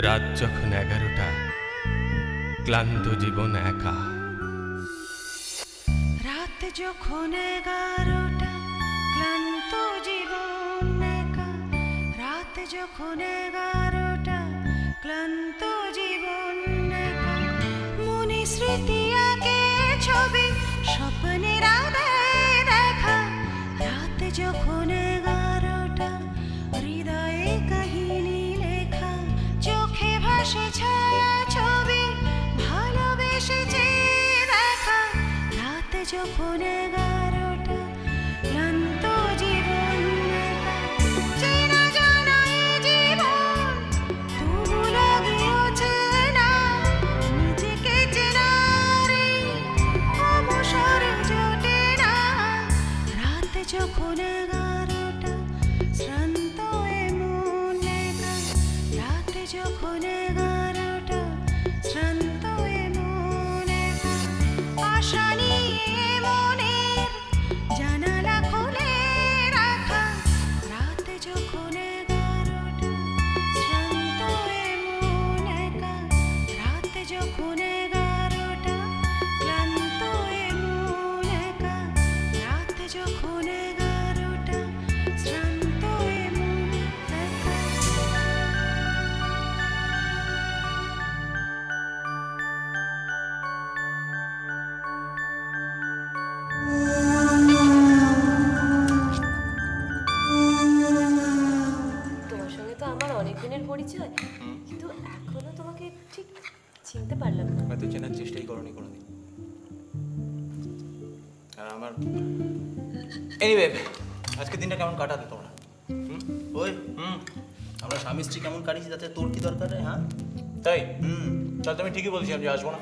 রাত যখন 11টা, ক্লান্ত জীবন একা। রাত যখন 11টা, ক্লান্ত জীবন একা। রাত যখন 11টা, ক্লান্ত জীবন একা। মনে স্মৃতি আঁকে ছবি, স্বপ্নের আধারে দেখা। রাত যখন 11টা, হৃদয়ে কাহিনী লেখা। চোখে ভাসে ছায়া ছবি, ভালোবেসেছে দেখা। রাত যখন 11টা, ক্লান্ত জীবন একা। চেনা জানা এ জীবন, তবু লাগে অচেনা। নিজেকে চেনার এই অবসর জোটে না। রাত যখন 11টা, শ্রান্ত এ মন একা। রাত যখন 11টা, শ্রান্ত এ মন একা। আশা নিয়ে মনের জানালা খুলে রাখা। রাত যখন 11টা, শ্রান্ত এ মন একা। রাত যখন 11টা, ক্লান্ত এ মন একা। রাত যখন 11টা, শ্রান্ত এ মন একা। তোমার সঙ্গে তো আমার অনেক দিনের পরিচয়, কিন্তু এখনো তোমাকে ঠিক চিনতে পারলাম না। হয়তো চেনার চেষ্টাই করনি কোনোদিন। আর আমার এনিওয়ে, আজকের দিনটা কেমন কাটালে তোমরা? ওই আমরা স্বামী স্ত্রী কেমন কাটিয়েছি, তাতে তোর কি দরকার রে? হ্যাঁ তাই তাহলে তুমি ঠিকই বলছি, আমি আসবো না।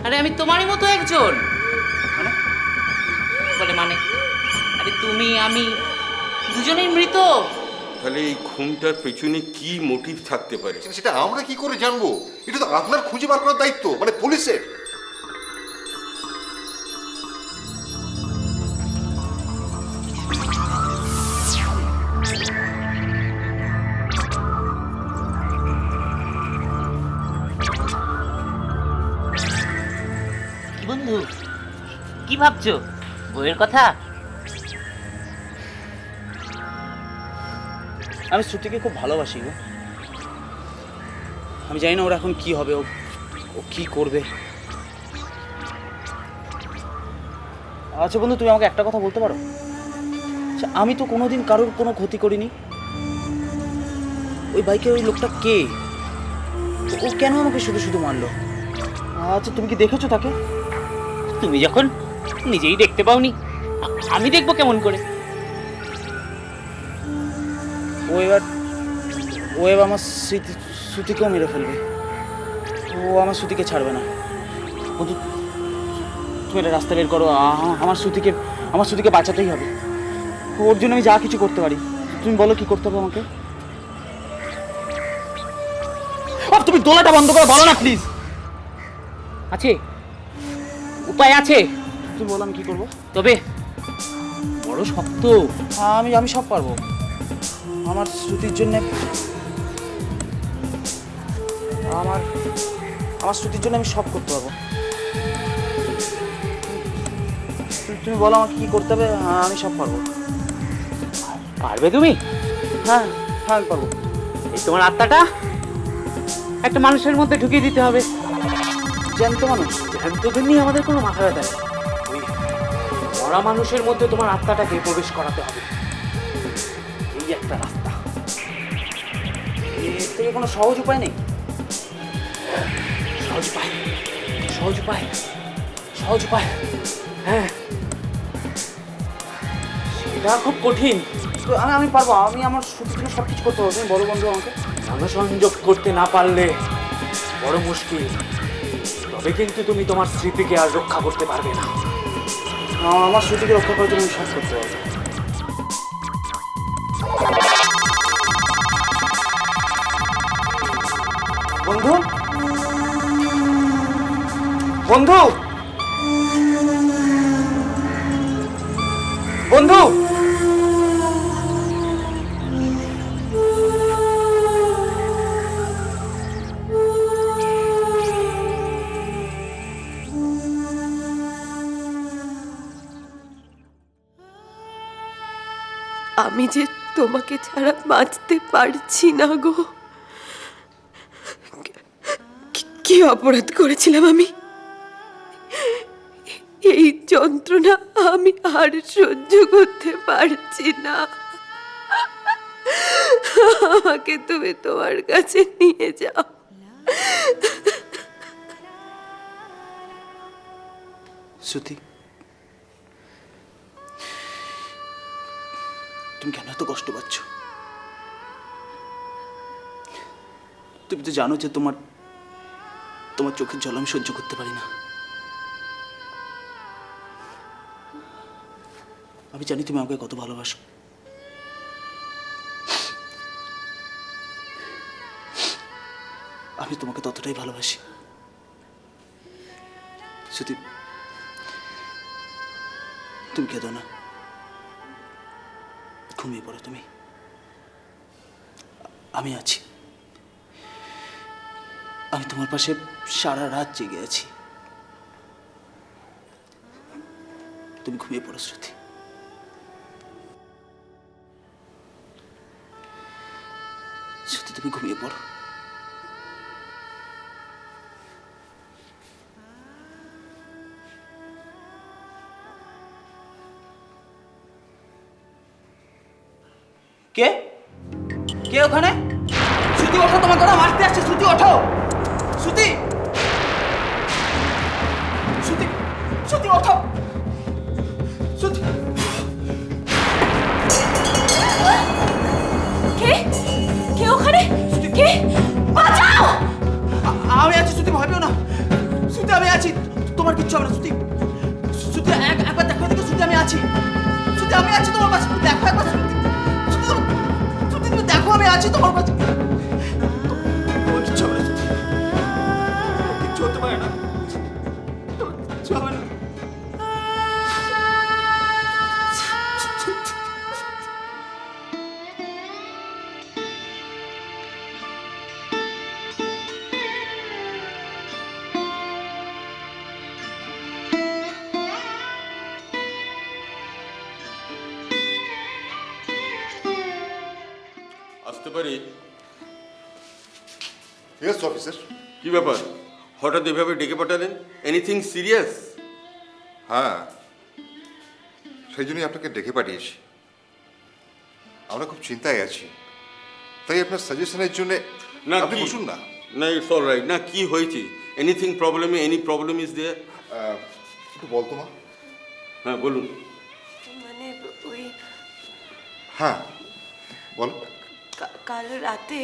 আরে আমি তোমারই মতো একজন। মানে আরে তুমি আমি দুজনেই মৃত। তাহলে এই খুনটার পেছনে কি মোটিভ থাকতে পারে? সেটা আমরা কি করে জানবো? এটা তো আপনার খুঁজে বার করার দায়িত্ব, মানে পুলিশের। কি বন্ধু, কি ভাবছো? বইয়ের কথা? আমি শ্রুতিকে খুব ভালোবাসি গো। আমি জানি না ওর এখন কি হবে, ও কি করবে। আচ্ছা বন্ধু, তুমি আমাকে একটা কথা বলতে পারো? আচ্ছা, আমি তো কোনোদিন কারোর কোনো ক্ষতি করিনি। ওই বাইকের ওই লোকটা কে? ও কেন আমাকে শুধু শুধু মারলো? আচ্ছা, তুমি কি দেখেছো তাকে? তুমি যখন নিজেই দেখতে পাওনি, আমি দেখবো কেমন করে? ও এবার আমার শ্রুতিকেও মেরে ফেলবে। ও আমার শ্রুতিকে ছাড়বে না। বন্ধু, তুমি একটা রাস্তা বের করো। আমার শ্রুতিকে বাঁচাতেই হবে। ওর জন্য আমি যা কিছু করতে পারি। তুমি বলো কি করতে হবে আমাকে? তুমি দোলাটা বন্ধ করো, বলো না প্লিজ। আছে, উপায় আছে। তুমি বলো আমি কি করবো। তবে বড় শক্ত। আমি সব পারবো। আমার শ্রুতির জন্য আমার শ্রুতির জন্য আমি সব করতে পারবো। তুমি বলো আমাকে কি করতে হবে, আমি সব পারবো। পারবে তুমি? হ্যাঁ আমি পারবো। এই তোমার আত্মাটা একটা মানুষের মধ্যে ঢুকিয়ে দিতে হবে। জ্যান্ত মানুষ? জ্যান্তদের নিয়ে আমাদের কোনো মাথা ব্যথা নেই। ওই মরা মানুষের মধ্যে তোমার আত্মাটাকে প্রবেশ করাতে হবে। এই একটা রাস্তা। এর থেকে কোনো সহজ উপায় নেই? সহজ উপায়, সহজ উপায়, সহজ উপায়। হ্যাঁ, সেটা খুব কঠিন। আমি পারবো। আমি আমার শ্রুতির জন্য সব কিছু করতে পারবো। তুমি বলো বন্ধু আমাকে। মনসংযোগ করতে না পারলে বড় মুশকিল। তবে কিন্তু তুমি তোমার স্মৃতিকে আর রক্ষা করতে পারবে না। আমার শ্রুতিকে রক্ষা করার জন্য আমি সব করতে পারবো। বন্ধু, বন্ধু, বন্ধু, আমি যে তোমাকে ছাড়া বাঁচতে পারছি না গো। কি অপরাধ করেছিলাম আমি? এই যন্ত্রণা আমি আর সহ্য করতে পারছি না। আমাকে তুমি তোমার কাছে নিয়ে যাও। শ্রুতি, তুমি কেন এত কষ্ট পাচ্ছ? তুমি তো জানো যে তোমার চোখের জল আমি সহ্য করতে পারি না। আমি জানি তুমি আমাকে কত ভালোবাসো। আমি তোমাকে ততটাই ভালোবাসি। শ্রুতি, তুমি কেঁদো না, ঘুমিয়ে পড়ো তুমি। আমি আছি, আমি তোমার পাশে সারা রাত জেগে আছি। তুমি ঘুমিয়ে পড়ো শ্রুতি। শ্রুতি, তুমি ঘুমিয়ে পড়ো। কে কে ওখানে? শ্রুতি ওঠো, তোমাকে ওরা মারতে আসছে। শ্রুতি ওঠো, শ্রুতি, শ্রুতি, শ্রুতি ওঠো, শ্রুতি। কে কে ওখানে? কে? বাঁচাও! আমি আছি শ্রুতি, ভয় পেও না। শ্রুতি, আমি আছি, তোমার কিচ্ছু হবে না। শ্রুতি, শ্রুতি, একবার দেখো দেখো। শ্রুতি, আমি আছি। শ্রুতি, আমি আছি তোমার পাশে। দেখো একবার শ্রুতি, শ্রুতি, তুমি দেখো আমি আছি তোমার পাশে। তোমার কিচ্ছু হবে না শ্রুতি, তোমার কিচ্ছু হতে পারে না, তোমার কিচ্ছু হবে না। আসতে পারি? Yes officer. কি ব্যাপার, হঠাৎ এভাবে ডেকে পাঠালেন? Anything serious? হ্যাঁ, সেই জন্যই আপনাকে ডেকে পাঠিয়েছি। আমরা খুব চিন্তায় আছি, তাই আপনার সাজেশনের জন্য। না, আপনি কি? বসুন না। না, ইটস অল রাইট। না, কি হয়েছে? Anything problem? Any problem is there? একটু বলতো মা। হ্যাঁ বলুন। মানে ওই হ্যাঁ বলো। কাল রাতে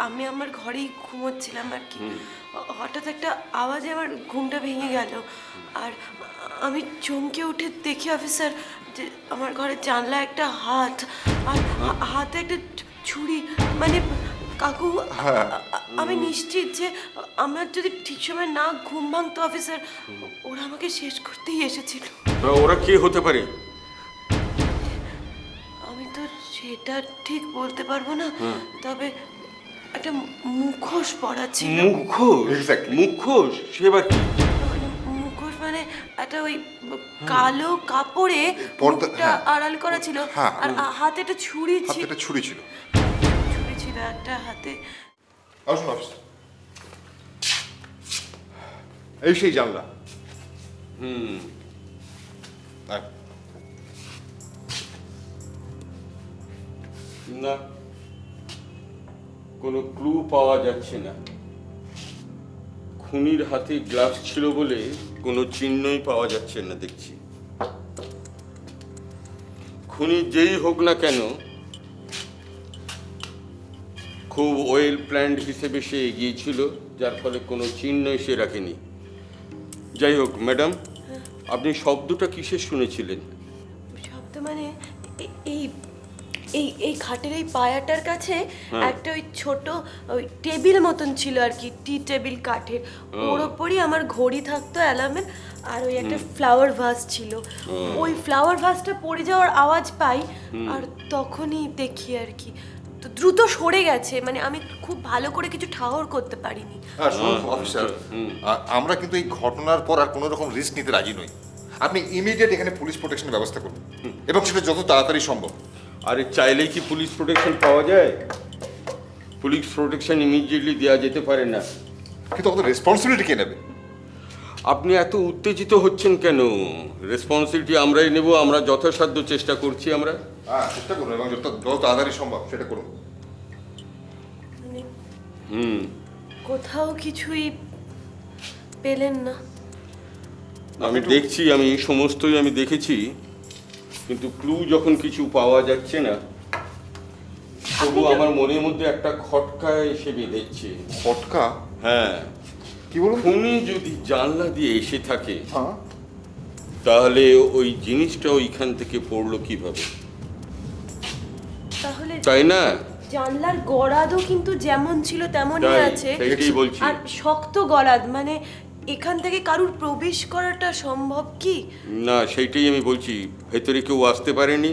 আমি আমার ঘরেই ঘুমোচ্ছিলাম আর কি। হঠাৎ একটা আওয়াজে আমার ঘুমটা ভেঙে গেল, আর আমি চমকে উঠে দেখি অফিসার যে আমার ঘরের জানলা একটা হাত, আর হাতে একটা ছুরি। মানে কাকু, আমি নিশ্চিত যে আমার যদি ঠিক সময় না ঘুম ভাঙতো অফিসার, ওরা আমাকে শেষ করতেই এসেছিল। ওরা কে হতে পারে? আমি তো সেটা ঠিক বলতে পারবো না, তবে একটা মুখোশ পরা ছিল। মুখোশ? Exactly. মুখোশ? সে আবার কি? মুখোশ মানে একটা ওই কালো কাপড়ে পর্দা, মুখটা হ্যাঁ। আড়াল করা ছিল, হ্যাঁ, আর হাতে একটা ছুরি হাতে ছিল। একটা ছুরি ছিল। ছুরি ছিল একটা হাতে। আসুন অফিসার, এই সেই জানলা। হ্যাঁ। না, কোনো ক্লু পাওয়া যাচ্ছে না। খুনির হাতে গ্লাভস ছিল বলে কোনো চিহ্নই পাওয়া যাচ্ছে না দেখছি। খুনি যেই হোক না কেন, খুব ওয়েল প্ল্যান্ড হিসেবে সে এগিয়েছিল, যার ফলে কোনো চিহ্নই সে রাখেনি। যাই হোক ম্যাডাম, আপনি শব্দটা কিসের শুনেছিলেন? শব্দ মানে এই এই এই খাটের এই পায়াটার কাছে একটা ওই ছোট ওই টেবিল মতন ছিল আর কি, টি টেবিল কাঠের, ওর ওপরই আমার ঘড়ি থাকতো অ্যালার্মের, আর ওই একটা ফ্লাওয়ার ভাস ছিল, ওই ফ্লাওয়ার ভাসটা পড়ে যাওয়ার আওয়াজ পাই আর তখনই দেখি আর কি। তো দ্রুত সরে গেছে, মানে আমি খুব ভালো করে কিছু ঠাহর করতে পারিনি। শুনুন অফিসার, আমরা কিন্তু এই ঘটনার পর আর কোনো রকম রিস্ক নিতে রাজি নই। আপনি ইমিডিয়েট এখানে পুলিশ প্রোটেকশনের ব্যবস্থা করুন, এবং সেটা যত তাড়াতাড়ি সম্ভব। আরে চাইলেই কি পুলিশ প্রোটেকশন পাওয়া যায়? পুলিশ প্রোটেকশন ইমিডিয়েটলি দেওয়া যেতে পারে না। কিন্তু আমাদের রেসপন্সিবিলিটি কে নেবে? আপনি এত উত্তেজিত হচ্ছেন কেন? রেসপন্সিবিলিটি আমরাই নেব, আমরা যথাসাধ্য চেষ্টা করছি আমরা। হ্যাঁ, চেষ্টা করুন, এবং যত তাড়াতাড়ি সম্ভব সেটা করুন। মানে হুম, কোথাও কিছুই পেলেন না? আমি দেখছি, আমি সমস্তই আমি দেখেছি, কিন্তু ক্লু যখন কিছু পাওয়া যাচ্ছে না, তবু আমার মনের মধ্যে একটা খটকা এসে বেঁধেছে। ফটকা? হ্যাঁ, কি বলুন? খুনি যদি জানলা দিয়ে এসে থাকে, হ্যাঁ, তাহলে ওই জিনিসটা ওইখান থেকে পড়লো কিভাবে, তাহলে তাই না? জানলার গরাদও কিন্তু যেমন ছিল তেমনই তাই, আছে, সেইটাই বলছি। আর শক্ত গরাদ, মানে এখান থেকে কারুর প্রবেশ করাটা সম্ভব কি? না, সেইটাই আমি বলছি, ভেতরে কেউ আসতে পারেনি।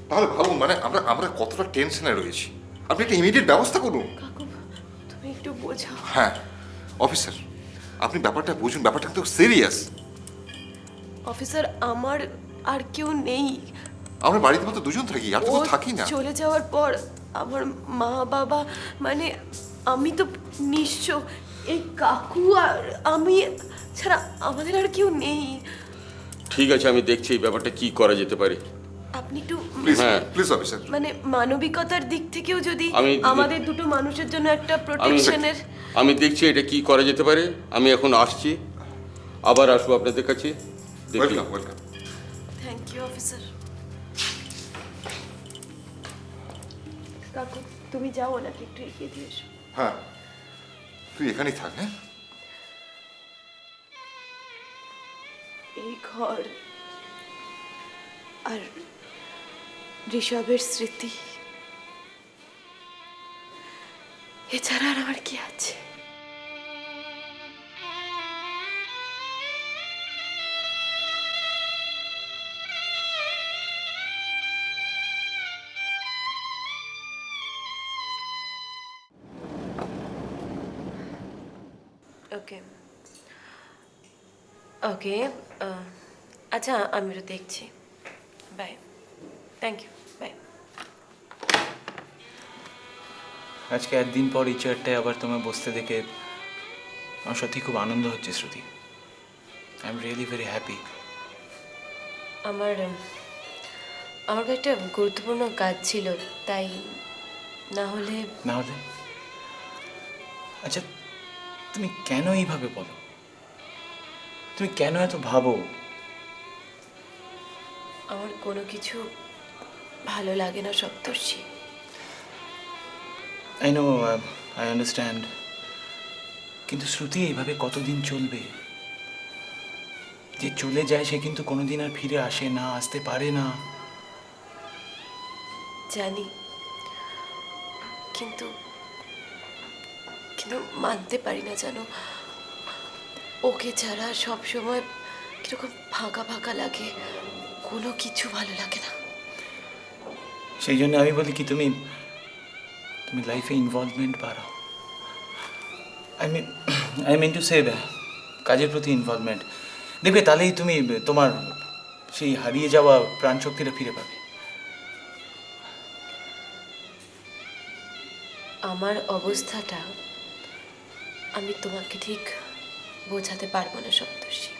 তাহলে ভাবুন, মানে আমরা কতটা টেনশনে রয়েছি। আপনি একটা ইমিডিয়েট ব্যবস্থা করুন। কাকু, তুমি একটু বোঝাও। হ্যাঁ অফিসার, আপনি ব্যাপারটা বুঝুন, ব্যাপারটা কিন্তু সিরিয়াস। অফিসার, আমার আর কেউ নেই। আমরা বাড়িতে মাত্র দুজন থাকি, আর তো ও থাকি না। চলে যাওয়ার পর আমার মা বাবা, মানে আমি তো নিঃস্ব, এই কাকু আর আমি ছাড়া আমাদের আর কেউ নেই। ঠিক আছে, আমি দেখছি এই ব্যাপারটা কি করা যেতে পারে। আপনি একটু প্লিজ হ্যাঁ। Please officer. মানে মানবিকতার দিক থেকেও যদি আমি- আমাদের দুটো মানুষের জন্য একটা প্রোটেকশনের। আমি দেখছি এটা কি করা যেতে পারে। আমি এখন আসছি, আবার আসবো আপনাদের কাছে। দেখি। Welcome welcome. Thank you officer. কাকু, তুমি যাও, ওনাকে একটু এগিয়ে দিয়ে এসো। হ্যাঁ, তুই এখানেই থাক। হ্যাঁ, এই ঘর আর ঋষভের স্মৃতি, এছাড়া আর আমার কি আছে? ওকে ওকে, আচ্ছা আমি ওটা দেখছি। Bye, thank you, bye. আজকে একদিন পর এই চেয়ারটায় আবার তোমায় বসতে দেখে আমার সত্যি খুব আনন্দ হচ্ছে Shruti. I am really very happy. আমার একটা গুরুত্বপূর্ণ কাজ ছিল, তাই না হলে। না হলে? আচ্ছা, তুমি কেন এইভাবে বলো? তুমি কেন এত ভাবো? আমার কোনো কিছু ভালো লাগে না সপ্তর্ষি। আই নো, আই আন্ডারস্ট্যান্ড, কিন্তু শ্রুতি এইভাবে কতদিন চলবে? যে চলে যায় সে কিন্তু কোনোদিন আর ফিরে আসে না, আসতে পারে না। জানি, কিন্তু কিন্তু মানতে পারি না, জানো, ওকে ছাড়া সব সময় কিরকম ফাঁকা ফাঁকা লাগে, কোনো কিছু ভালো লাগে না। সেই জন্য আমি বলি কি, তুমি লাইফে ইনভলভমেন্ট বাড়াও। আই মিন টু সে কাজের প্রতি ইনভলভমেন্ট। দেখবে তাহলেই তুমি তোমার সেই হারিয়ে যাওয়া প্রাণশক্তিটা ফিরে পাবে। আমার অবস্থাটা আমি তোমাকে ঠিক বোঝাতে পারবো না সপ্তর্ষি।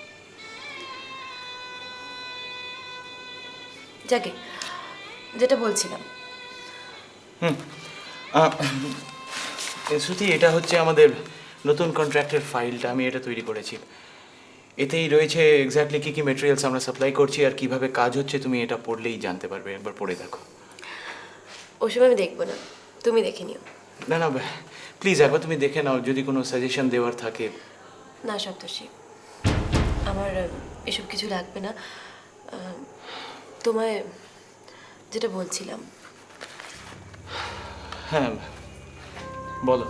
যাকে যেটা বলছিলাম, শ্রুতি, এটা হচ্ছে আমাদের নতুন কন্ট্রাক্টের ফাইলটা। আমি এটা তৈরি করেছি। এতেই রয়েছে এক্স্যাক্টলি কী কী মেটেরিয়ালস আমরা সাপ্লাই করছি আর কিভাবে কাজ হচ্ছে। তুমি এটা পড়লেই জানতে পারবে, একবার পড়ে দেখো। ওসব আমি দেখবো না, তুমি দেখে নিও। না না, প্লিজ একবার তুমি দেখে নাও, যদি কোনো সাজেশন দেওয়ার থাকে। না সপ্তর্ষি, আমার এসব কিছু লাগবে না। তোমায় যেটা বলছিলাম, হ্যাঁ বলো।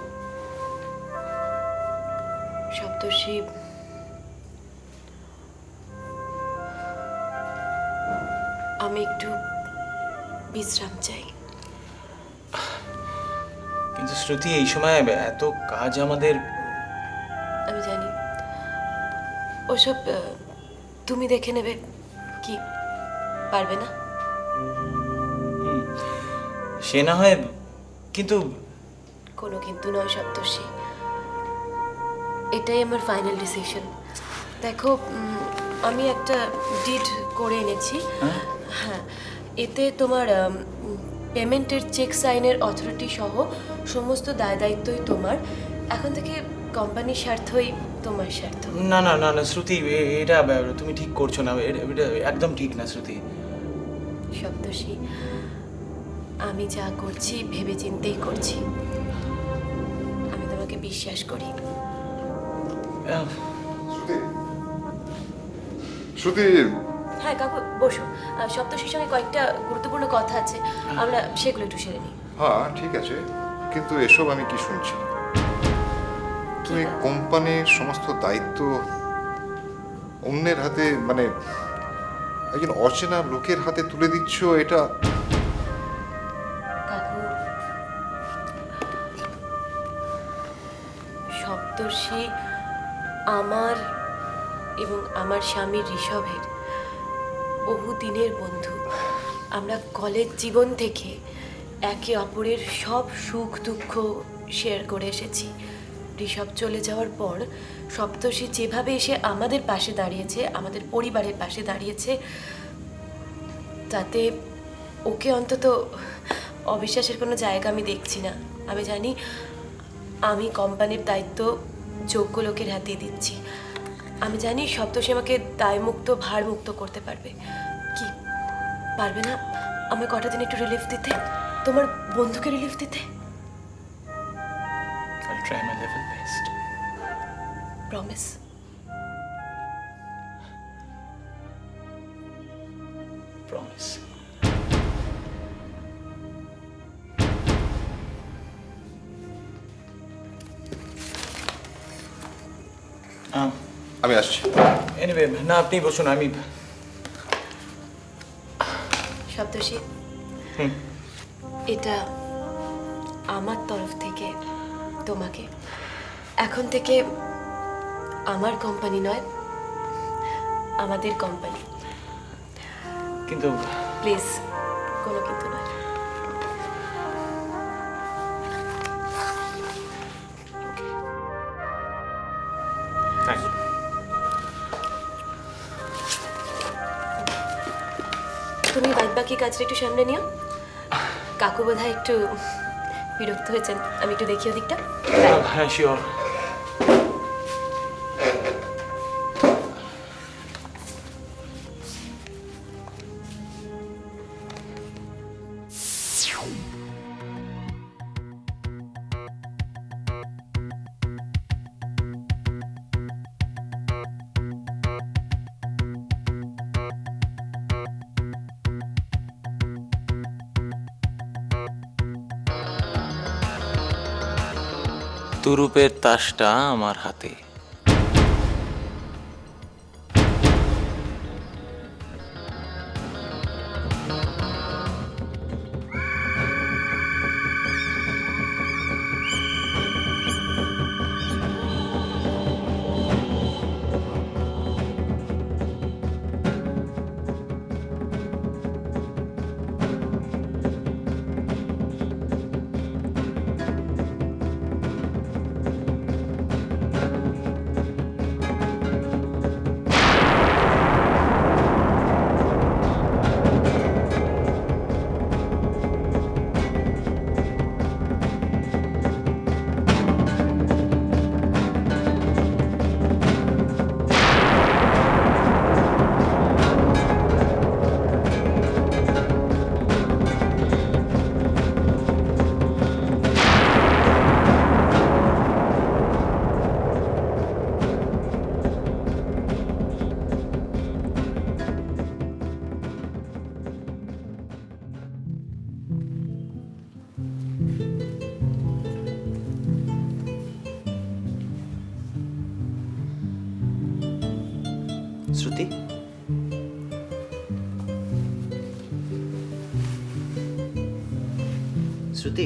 সপ্তর্ষি, আমি একটু বিশ্রাম চাই। কিন্তু শ্রুতি, এই সময় এত কাজ আমাদের। আমি জানি, ওসব তুমি দেখে নেবে। কি পারবে না? সে না হয়, কিন্তু কোনো কিন্তু নয় সপ্তর্ষি, এটাই আমার ফাইনাল ডিসিশন। দেখো, আমি একটা ডিড করে এনেছি। হ্যাঁ, এতে তোমার পেমেন্টের চেক সাইনের অথরিটি সহ সমস্ত দায় দায়িত্বই তোমার। এখন থেকে কোম্পানির স্বার্থই তোমার স্বার্থ। না না না না শ্রুতি, এটা তুমি ঠিক করছো না, এটা একদম ঠিক না শ্রুতি। সপ্তর্ষি, আমি যা করছি ভেবে চিন্তেই করছি। আমি তোমাকে বিশ্বাস করি। শ্রুতি, শ্রুতি, হ্যাঁ কাকু, বসো। সপ্তর্ষির সঙ্গে কয়েকটা গুরুত্বপূর্ণ কথা আছে, আমরা সেগুলো একটু সেরে নিই। হ্যাঁ ঠিক আছে, কিন্তু এসব আমি কি শুনছি? তুমি কোম্পানির সমস্ত দায়িত্ব অন্যের হাতে, মানে একজন অচেনা লোকের হাতে তুলে দিচ্ছ, এটা কাকু, সপ্তর্ষি আমার এবং আমার স্বামী ঋষভের বহুদিনের বন্ধু। আমরা কলেজ জীবন থেকে একে অপরের সব সুখ দুঃখ শেয়ার করে এসেছি। ঋষভ চলে যাওয়ার পর সপ্তর্ষি যেভাবে এসে আমাদের পাশে দাঁড়িয়েছে, আমাদের পরিবারের পাশে দাঁড়িয়েছে, তাতে ওকে অন্তত অবিশ্বাসের কোনো জায়গা আমি দেখছি না। আমি জানি আমি কোম্পানির দায়িত্ব যোগ্য লোকের হাতেই দিচ্ছি। আমি জানি সপ্তর্ষি আমাকে দায়মুক্ত, ভারমুক্ত করতে পারবে। কি পারবে না আমি কটা দিন একটু রিলিফ দিতে, তোমার বন্ধুকে রিলিফ দিতে? I'll try my level best. Promise? Promise. আমি আসছি। এনিওয়ে, না আপনি বসুন, আমি সপ্তর্ষি, এটা আমার তরফ থেকে তোমাকে। এখন থেকে আমার কোম্পানি নয়, আমাদের কোম্পানি। কিন্তু প্লিজ, কোনো কিন্তু নয়। Thank you. তুমি বাকি কাজটা একটু সামনে নিও। কাকু বোধহয় একটু বিরক্ত হয়েছেন, আমি একটু দেখি ওদিকটা। হ্যাঁ শিওর। তুরুপের তাসটা আমার হাতে। শ্রুতি, শ্রুতি।